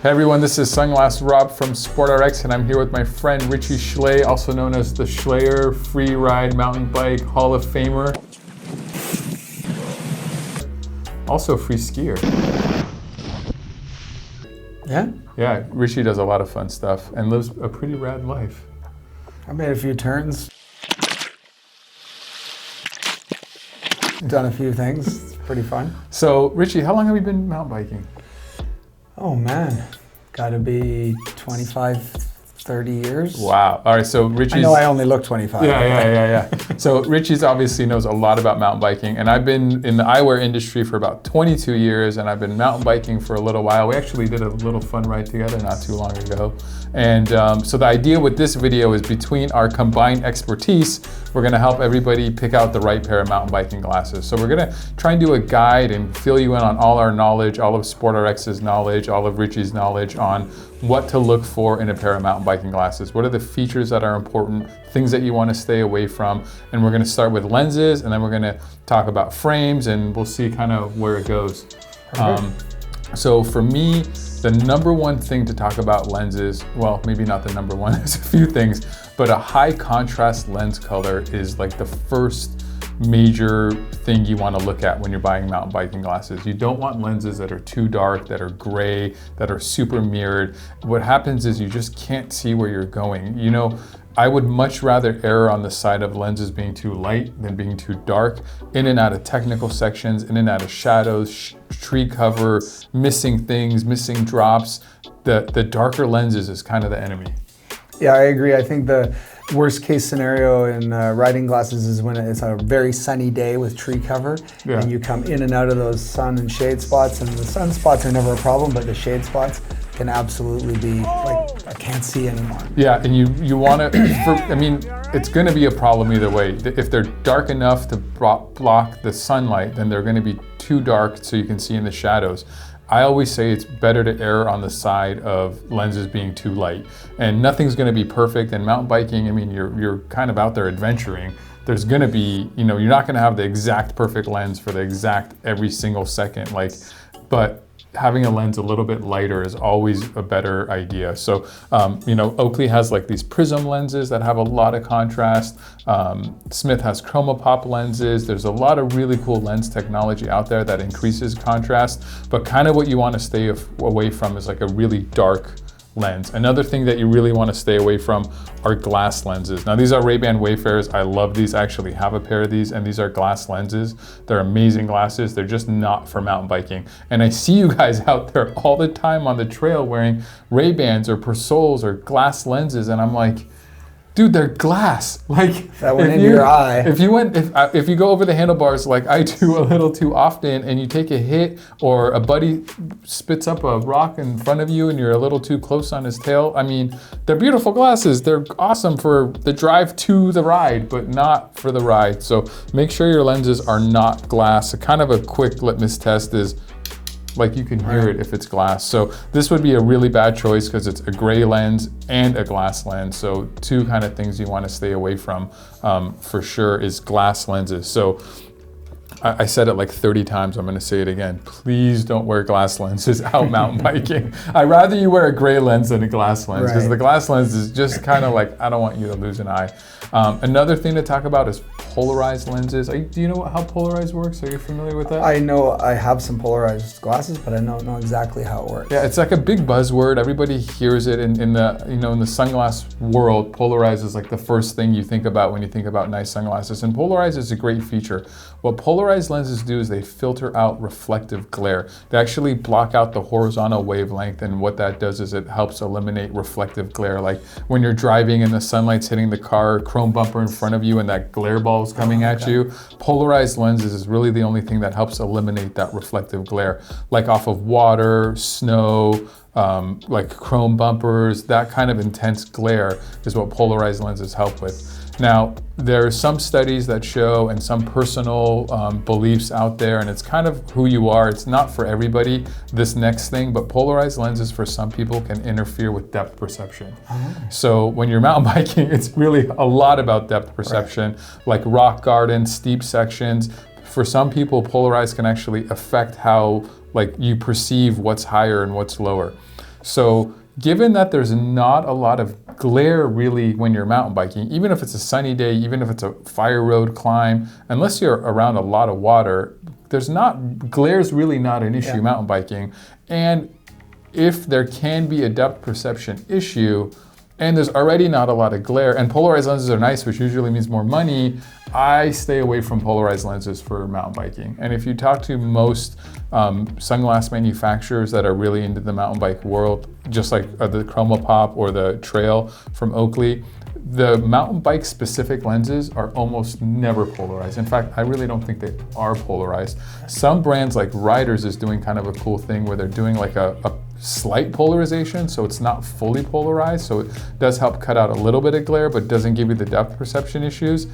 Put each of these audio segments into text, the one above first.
Hey everyone, this is Sunglass Rob from SportRx, and I'm here with my friend Richie Schley, also known as the Schleyer Free Ride Mountain Bike Hall of Famer. Also free skier. Yeah? Yeah, Richie does a lot of fun stuff and lives a pretty rad life. I made a few turns. Done a few things. It's pretty fun. So, Richie, how long have you been mountain biking? Oh man, gotta be 25, 30 years. Wow. All right, so Richie's... I know I only look 25. Yeah. So Richie's obviously knows a lot about mountain biking, and I've been in the eyewear industry for about 22 years, and I've been mountain biking for a little while. We actually did a little fun ride together not too long ago. And so the idea with this video is between our combined expertise, we're gonna help everybody pick out the right pair of mountain biking glasses. So we're gonna try and do a guide and fill you in on all our knowledge, all of SportRx's knowledge, all of Richie's knowledge on what to look for in a pair of mountain biking glasses. What are the features that are important, things that you wanna stay away from, and we're gonna start with lenses, and then we're gonna talk about frames, and we'll see kind of where it goes. So for me, the number one thing to talk about lenses, well, maybe not the number one, there's a few things, but a high contrast lens color is like the first major thing you want to look at when you're buying mountain biking glasses. You don't want lenses that are too dark, that are gray, that are super mirrored. What happens is you just can't see where you're going. You know, I would much rather err on the side of lenses being too light than being too dark, in and out of technical sections, in and out of shadows, tree cover, missing things, missing drops. The darker lenses is kind of the enemy. Yeah, I agree. I think the worst case scenario in riding glasses is when it's a very sunny day with tree cover, and you come in and out of those sun and shade spots, and the sun spots are never a problem, but the shade spots can absolutely be like, I can't see anymore. Yeah, and you want to, I mean, it's going to be a problem either way. If they're dark enough to block the sunlight, then they're going to be too dark so you can see in the shadows. I always say it's better to err on the side of lenses being too light. And nothing's going to be perfect. And mountain biking, I mean, you're kind of out there adventuring. There's going to be, you know, you're not going to have the exact perfect lens for the exact every single second, but having a lens a little bit lighter is always a better idea. So, you know, Oakley has like these Prizm lenses that have a lot of contrast. Smith has chroma pop lenses. There's a lot of really cool lens technology out there that increases contrast, but kind of what you want to stay away from is like a really dark lens. Another thing that you really want to stay away from are glass lenses. Now these are Ray-Ban Wayfarers. I love these. I actually have a pair of these, and these are glass lenses. They're amazing glasses. They're just not for mountain biking. And I see you guys out there all the time on the trail wearing Ray-Bans or Persols or glass lenses, and I'm like, dude, they're glass. Like that went in your eye. If you go over the handlebars like I do a little too often, and you take a hit, or a buddy spits up a rock in front of you and you're a little too close on his tail, I mean, they're beautiful glasses. They're awesome for the drive to the ride, but not for the ride. So make sure your lenses are not glass. So kind of a quick litmus test is, like, you can hear it if it's glass. So this would be a really bad choice because it's a gray lens and a glass lens. So two kind of things you want to stay away from for sure is glass lenses. So I said it like 30 times, I'm gonna say it again. Please don't wear glass lenses out mountain biking. I'd rather you wear a gray lens than a glass lens, because the glass lens is just kind of like, I don't want you to lose an eye. Another thing to talk about is polarized lenses. Do you know how polarized works? Are you familiar with that? I know I have some polarized glasses, but I don't know exactly how it works. Yeah, it's like a big buzzword. Everybody hears it in the, you know, in the sunglass world. Polarized is like the first thing you think about when you think about nice sunglasses. And polarized is a great feature. What polarized lenses do is they filter out reflective glare. They actually block out the horizontal wavelength, and what that does is it helps eliminate reflective glare. Like when you're driving and the sunlight's hitting the car, chrome bumper in front of you, and that glare ball is coming at you, polarized lenses is really the only thing that helps eliminate that reflective glare. Like off of water, snow, like chrome bumpers, that kind of intense glare is what polarized lenses help with. Now, there are some studies that show, and some personal beliefs out there, and it's kind of who you are. It's not for everybody, this next thing, but polarized lenses for some people can interfere with depth perception. So when you're mountain biking, it's really a lot about depth perception, like rock gardens, steep sections. For some people, polarized can actually affect how like you perceive what's higher and what's lower. So given that there's not a lot of glare really when you're mountain biking, even if it's a sunny day, even if it's a fire road climb, unless you're around a lot of water, glare's really not an issue mountain biking. And if there can be a depth perception issue, and there's already not a lot of glare, and polarized lenses are nice, which usually means more money, I stay away from polarized lenses for mountain biking. And if you talk to most sunglass manufacturers that are really into the mountain bike world, just like the Chroma Pop or the Trail from Oakley, the mountain bike specific lenses are almost never polarized. In fact, I really don't think they are polarized. Some brands like Riders is doing kind of a cool thing where they're doing like a slight polarization, so it's not fully polarized, so it does help cut out a little bit of glare, but doesn't give you the depth perception issues.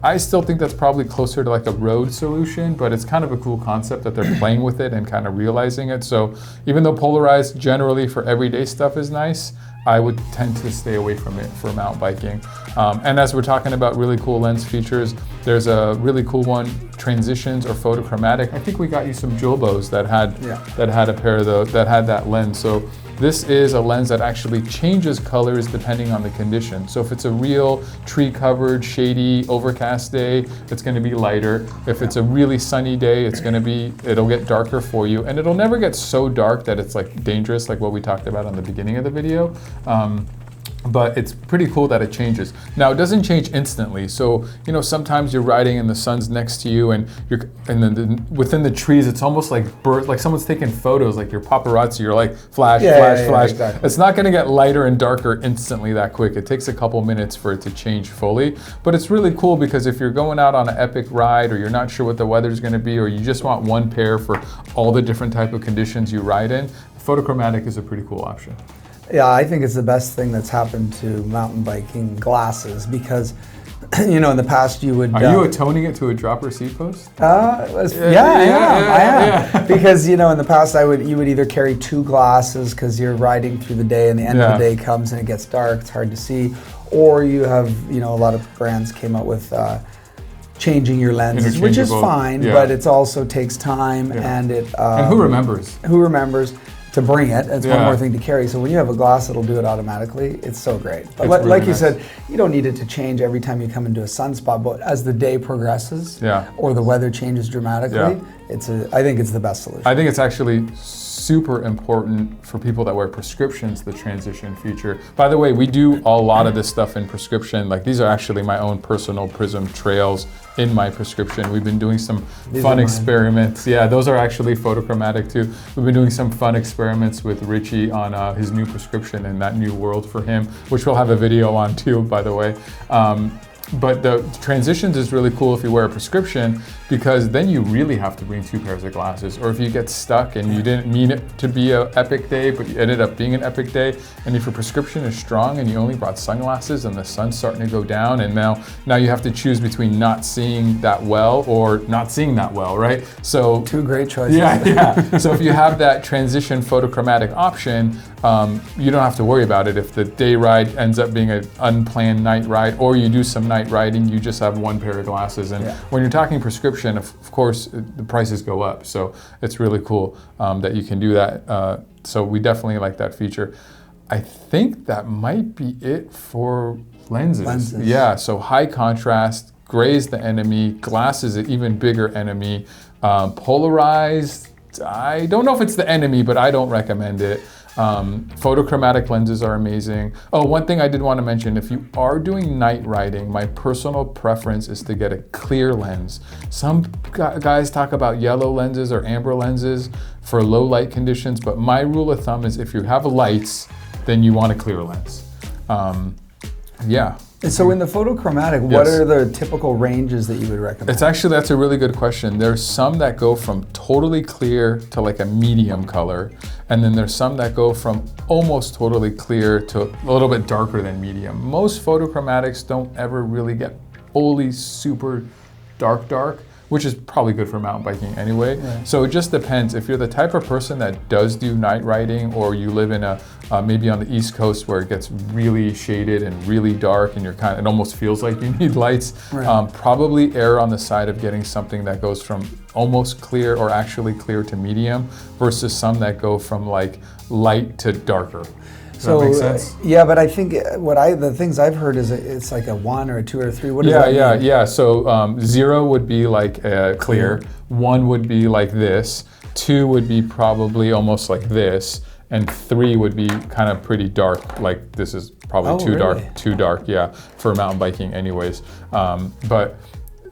I still think that's probably closer to like a road solution, but it's kind of a cool concept that they're playing with it and kind of realizing it. So even though polarized generally for everyday stuff is nice, I would tend to stay away from it for mountain biking. And as we're talking about really cool lens features, there's a really cool one, transitions or photochromatic. I think we got you some Julbos that had a pair of those, that had that lens. So this is a lens that actually changes colors depending on the condition. So if it's a real tree-covered, shady, overcast day, it's going to be lighter. If it's a really sunny day, it'll get darker for you, and it'll never get so dark that it's like dangerous, like what we talked about on the beginning of the video. But it's pretty cool that it changes. Now, it doesn't change instantly. So, sometimes you're riding and the sun's next to you, and then within the trees, it's almost like like someone's taking photos, like you're paparazzi. You're like flash, flash. Exactly. It's not going to get lighter and darker instantly that quick. It takes a couple minutes for it to change fully. But it's really cool because if you're going out on an epic ride, or you're not sure what the weather's going to be, or you just want one pair for all the different type of conditions you ride in, photochromatic is a pretty cool option. Yeah, I think it's the best thing that's happened to mountain biking glasses because, in the past you would... Are you atoning it to a dropper seat post? I am. Because, in the past you would either carry two glasses because you're riding through the day and the end of the day comes and it gets dark, it's hard to see. Or you have, a lot of brands came out with changing your lenses, which is fine, but it also takes time and it... and who remembers? Who remembers to bring it? It's one more thing to carry. So when you have a glass, it'll do it automatically. It's so great. But like you said, you don't need it to change every time you come into a sunspot. But as the day progresses, or the weather changes dramatically, I think it's the best solution. I think it's actually super important for people that wear prescriptions, the transition feature. By the way, we do a lot of this stuff in prescription. Like these are actually my own personal Prizm trails in my prescription. We've been doing some fun experiments. Yeah, those are actually photochromatic too. We've been doing some fun experiments with Richie on his new prescription and that new world for him, which we'll have a video on too, by the way. But the transitions is really cool if you wear a prescription, because then you really have to bring two pairs of glasses. Or if you get stuck and you didn't mean it to be an epic day, but you ended up being an epic day, and if your prescription is strong and you only brought sunglasses and the sun's starting to go down, and now you have to choose between not seeing that well or not seeing that well, right? So two great choices. Yeah. So if you have that transition photochromatic option, you don't have to worry about it. If the day ride ends up being an unplanned night ride, or you do some night riding, you just have one pair of glasses. And when you're talking prescription, of course, the prices go up. So it's really cool that you can do that. So we definitely like that feature. I think that might be it for lenses. Yeah, so high contrast, gray is the enemy, glass is an even bigger enemy. Polarized, I don't know if it's the enemy, but I don't recommend it. Photochromatic lenses are amazing. Oh, one thing I did want to mention, if you are doing night riding, my personal preference is to get a clear lens. Some guys talk about yellow lenses or amber lenses for low light conditions, but my rule of thumb is if you have lights, then you want a clear lens. And so in the photochromatic, what are the typical ranges that you would recommend? That's a really good question. There's some that go from totally clear to like a medium color, and then there's some that go from almost totally clear to a little bit darker than medium. Most photochromatics don't ever really get fully super dark, which is probably good for mountain biking anyway. Right. So it just depends. If you're the type of person that does do night riding, or you live in a maybe on the East Coast where it gets really shaded and really dark and it almost feels like you need lights, Right. probably err on the side of getting something that goes from almost clear or actually clear to medium versus some that go from like light to darker. Does that make sense? Yeah, but I think the things I've heard is it's like a 1 or a 2 or a 3. What does that mean? Yeah. So 0 would be like clear. 1 would be like this. 2 would be probably almost like this, and 3 would be kind of pretty dark. Like this is probably too dark. Yeah, for mountain biking, anyways.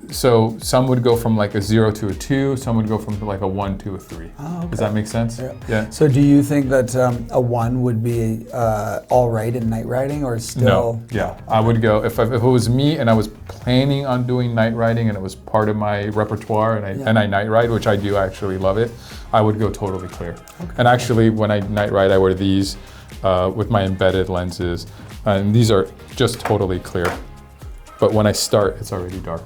So some would go from like a 0 to a 2, some would go from like a 1 to a 3. Oh, okay. Does that make sense? Yeah. So do you think that a 1 would be all right in night riding, or still? No. Yeah, I would go, if it was me and I was planning on doing night riding and it was part of my repertoire and I night ride, which I do actually love it, I would go totally clear. Okay. And actually when I night ride, I wear these with my embedded lenses, and these are just totally clear. But when I start, it's already dark.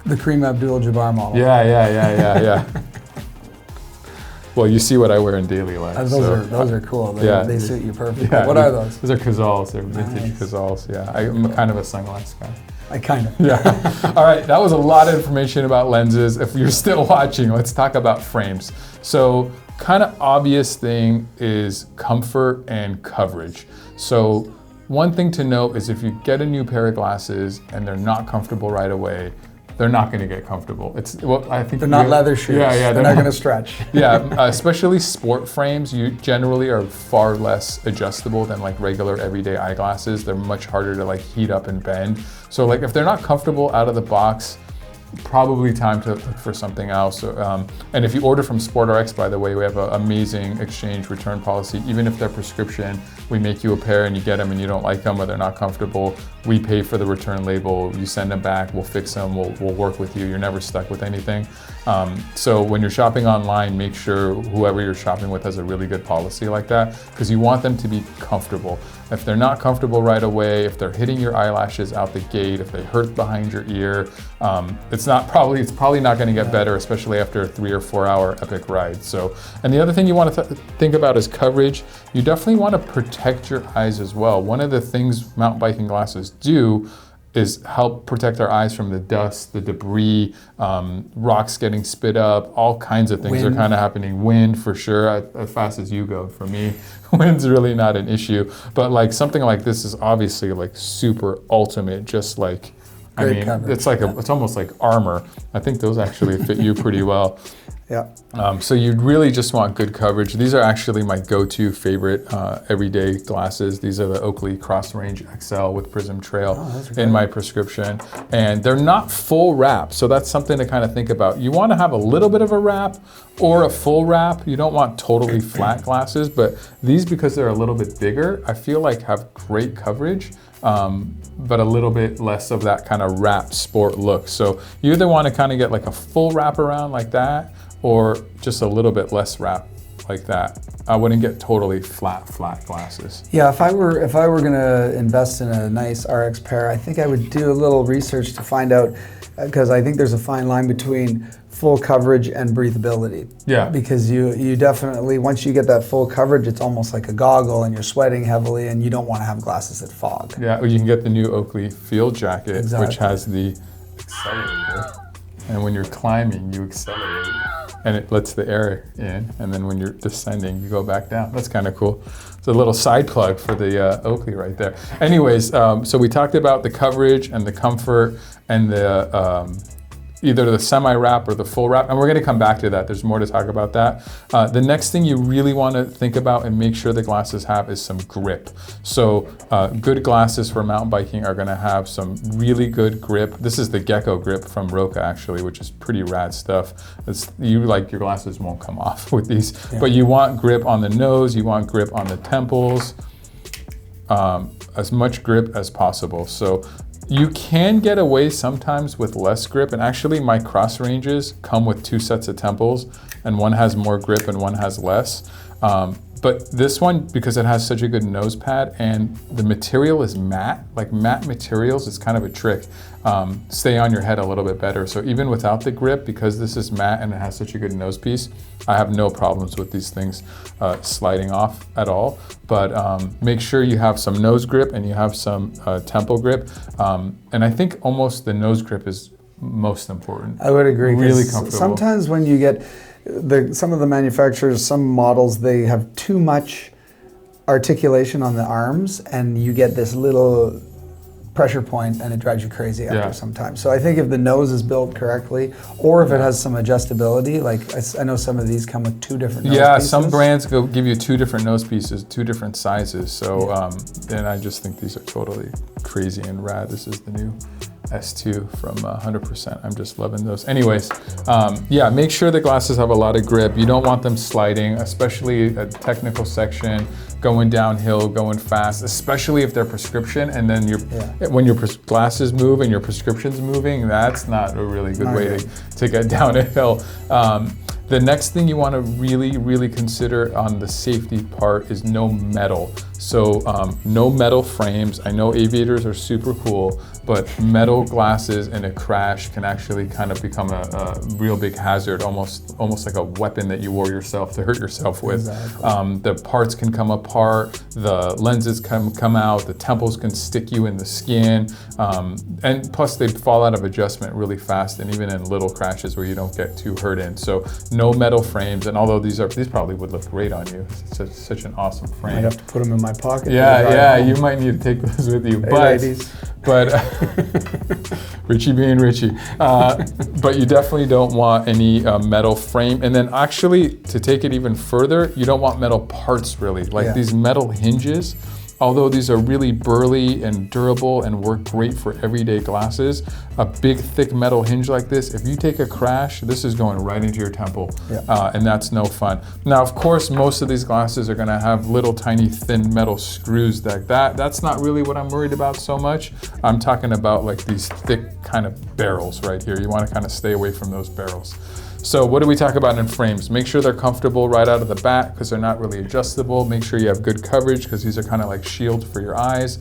The Kareem Abdul-Jabbar model. Yeah. Well, you see what I wear in daily life. Those are cool. They suit you perfectly. Yeah, what are those? Those are Cazals. They're vintage Cazals. Yeah, I'm kind of a sunglass guy. Yeah. All right, that was a lot of information about lenses. If you're still watching, let's talk about frames. So, kind of obvious thing is comfort and coverage. So, one thing to note is if you get a new pair of glasses and they're not comfortable right away, they're not going to get comfortable. I think they're not leather shoes. Yeah, they're not going to stretch. Yeah, especially sport frames. You generally are far less adjustable than like regular everyday eyeglasses. They're much harder to like heat up and bend. So like if they're not comfortable out of the box, probably time to look for something else. And if you order from SportRx, by the way, we have an amazing exchange return policy. Even if they're prescription, we make you a pair and you get them and you don't like them or they're not comfortable, we pay for the return label, you send them back, we'll fix them, we'll work with you. You're never stuck with anything. So when you're shopping online, make sure whoever you're shopping with has a really good policy like that, because you want them to be comfortable. If they're not comfortable right away, if they're hitting your eyelashes out the gate, if they hurt behind your ear, it's probably not going to get better, especially after a 3 or 4 hour epic ride. So, and the other thing you want to think about is coverage. You definitely want to protect your eyes as well. One of the things mountain biking glasses do is help protect our eyes from the dust, the debris, rocks getting spit up, all kinds of things are kind of happening. Wind, for sure, as fast as you go. For me, wind's really not an issue. But like something like this is obviously like super ultimate, just like, it's like it's almost like armor. I think those actually fit you pretty well. Yeah. So you really just want good coverage. These are actually my go-to favorite everyday glasses. These are the Oakley Crossrange XL with Prizm Trail in my prescription. And they're not full wrap, so that's something to kind of think about. You want to have a little bit of a wrap or a full wrap. You don't want totally flat glasses, but these, because they're a little bit bigger, I feel like have great coverage. But a little bit less of that kind of wrap sport look. So you either want to kind of get like a full wrap around like that, or just a little bit less wrap like that. I wouldn't get totally flat glasses. Yeah, if I were gonna invest in a nice RX pair, I think I would do a little research to find out, because I think there's a fine line between full coverage and breathability. Yeah. Because you definitely, once you get that full coverage, it's almost like a goggle and you're sweating heavily and you don't want to have glasses that fog. Yeah, or you can get the new Oakley Field Jacket, Exactly. which has the accelerator. And when you're climbing, you accelerate and it lets the air in. And then when you're descending, you go back down. That's kind of cool. It's a little side plug for the Oakley right there. Anyways, so we talked about the coverage and the comfort and the either the semi-wrap or the full wrap, and we're going to come back to that. There's more to talk about that. The next thing you really want to think about and make sure the glasses have is some grip. So good glasses for mountain biking are going to have some really good grip. This is the Gecko grip from Roka, actually, which is pretty rad stuff. Your glasses won't come off with these, but you want grip on the nose, you want grip on the temples, as much grip as possible. So you can get away sometimes with less grip, and actually my cross ranges come with 2 sets of temples, and one has more grip and one has less. But this one, because it has such a good nose pad and the material is matte, like matte materials, it's kind of a trick. Stay on your head a little bit better. So even without the grip, because this is matte and it has such a good nose piece, I have no problems with these things sliding off at all. But make sure you have some nose grip and you have some temple grip. And I think almost the nose grip is most important. I would agree. Really comfortable. Sometimes when you get some of the manufacturers, some models, they have too much articulation on the arms and you get this little pressure point and it drives you crazy after sometimes. So I think if the nose is built correctly, or if it has some adjustability, like I know some of these come with 2 different nose pieces. Some brands give you 2 different nose pieces, 2 different sizes. So and I just think these are totally crazy and rad. This is the new S2 from 100%. I'm just loving those. Anyways, make sure the glasses have a lot of grip. You don't want them sliding, especially a technical section, going downhill, going fast, especially if they're prescription. And then when your glasses move and your prescription's moving, that's not a really good way to get down a hill. The next thing you want to really, really consider on the safety part is no metal. So no metal frames. I know aviators are super cool, but metal glasses in a crash can actually kind of become a real big hazard, almost like a weapon that you wore yourself to hurt yourself with. Exactly. The parts can come apart, the lenses can come out, the temples can stick you in the skin, and plus they fall out of adjustment really fast, and even in little crashes where you don't get too hurt in. So no metal frames, and although these probably would look great on you. It's such an awesome frame. I have to put them in my pocket. Yeah, you might need to take those with you. But Richie being Richie. But you definitely don't want any metal frame. And then actually, to take it even further, you don't want metal parts really. Like these metal hinges, although these are really burly and durable and work great for everyday glasses, a big thick metal hinge like this, if you take a crash, this is going right into your temple, and that's no fun. Now, of course, most of these glasses are gonna have little tiny thin metal screws like that. That's not really what I'm worried about so much. I'm talking about like these thick kind of barrels right here. You wanna kind of stay away from those barrels. So what do we talk about in frames? Make sure they're comfortable right out of the bat because they're not really adjustable. Make sure you have good coverage because these are kind of like shield for your eyes.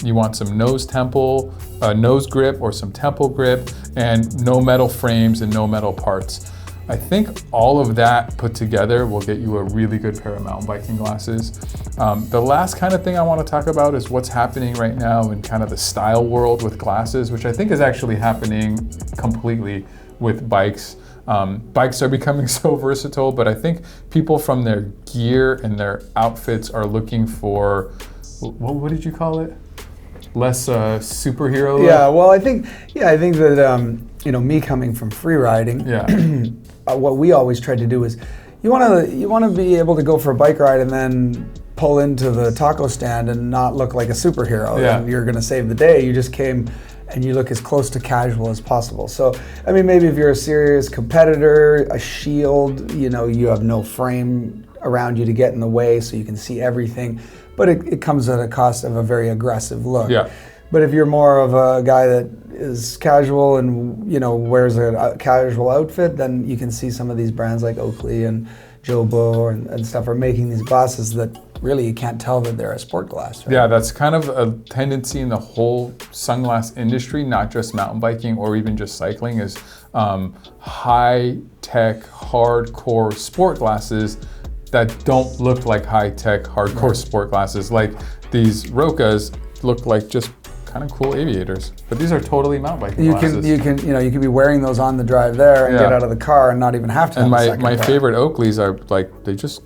You want some nose grip or some temple grip, and no metal frames and no metal parts. I think all of that put together will get you a really good pair of mountain biking glasses. The last kind of thing I want to talk about is what's happening right now in kind of the style world with glasses, which I think is actually happening completely with bikes. Bikes are becoming so versatile, but I think people from their gear and their outfits are looking for, what did you call it? Less superhero look? Yeah, well, I think that, me coming from free riding, what we always tried to do is, you want to be able to go for a bike ride and then pull into the taco stand and not look like a superhero. And you're going to save the day. You just came and you look as close to casual as possible. So, I mean, maybe if you're a serious competitor, a shield, you have no frame around you to get in the way so you can see everything, but it comes at a cost of a very aggressive look. Yeah. But if you're more of a guy that is casual and, wears a casual outfit, then you can see some of these brands like Oakley and Jobo and stuff are making these glasses that really you can't tell that they're a sport glass. Right? Yeah, that's kind of a tendency in the whole sunglass industry, not just mountain biking or even just cycling, is high-tech, hardcore sport glasses that don't look like high-tech, hardcore sport glasses. Like these Rokas look like just kind of cool aviators, but these are totally mountain biking glasses. You can be wearing those on the drive there and get out of the car and not even have to. And my favorite Oakleys are like they just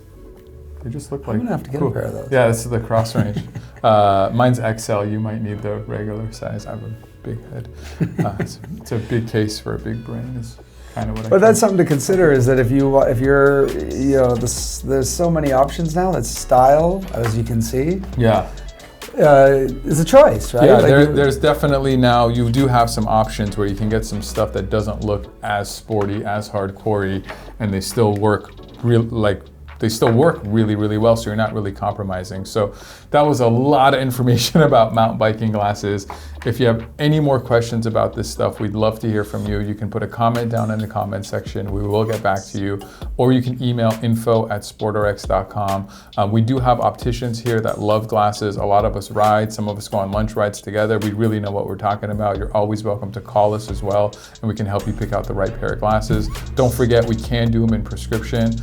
look like. I'm gonna have to get a pair of those. Yeah, this is the Crossrange. Mine's XL. You might need the regular size. I have a big head. It's a big case for a big brain. Is kind of what. But that's something to consider. Is that if you're there's so many options now. That's style, as you can see. Yeah. Is a choice, right? Yeah, there's definitely now, you do have some options where you can get some stuff that doesn't look as sporty, as hardcore-y, and they still work really, really well, so you're not really compromising. So that was a lot of information about mountain biking glasses. If you have any more questions about this stuff, we'd love to hear from you. You can put a comment down in the comment section. We will get back to you. Or you can email info@sportrx.com. We do have opticians here that love glasses. A lot of us ride. Some of us go on lunch rides together. We really know what we're talking about. You're always welcome to call us as well, and we can help you pick out the right pair of glasses. Don't forget, we can do them in prescription.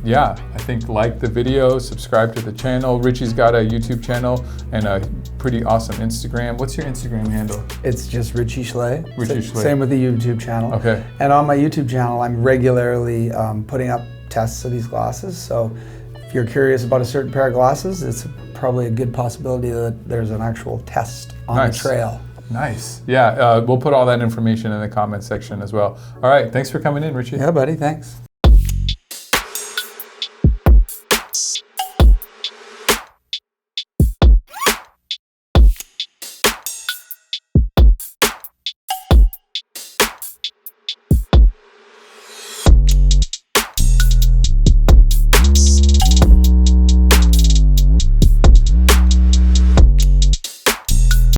Yeah, I think like the video, subscribe to the channel. Richie's got a YouTube channel and a pretty awesome Instagram. What's your Instagram handle? It's just Richie Schley. Richie Schley. Same with the YouTube channel. Okay. And on my YouTube channel, I'm regularly putting up tests of these glasses. So if you're curious about a certain pair of glasses, it's probably a good possibility that there's an actual test on the trail. Nice. Yeah, we'll put all that information in the comment section as well. All right, thanks for coming in, Richie. Yeah, buddy, thanks.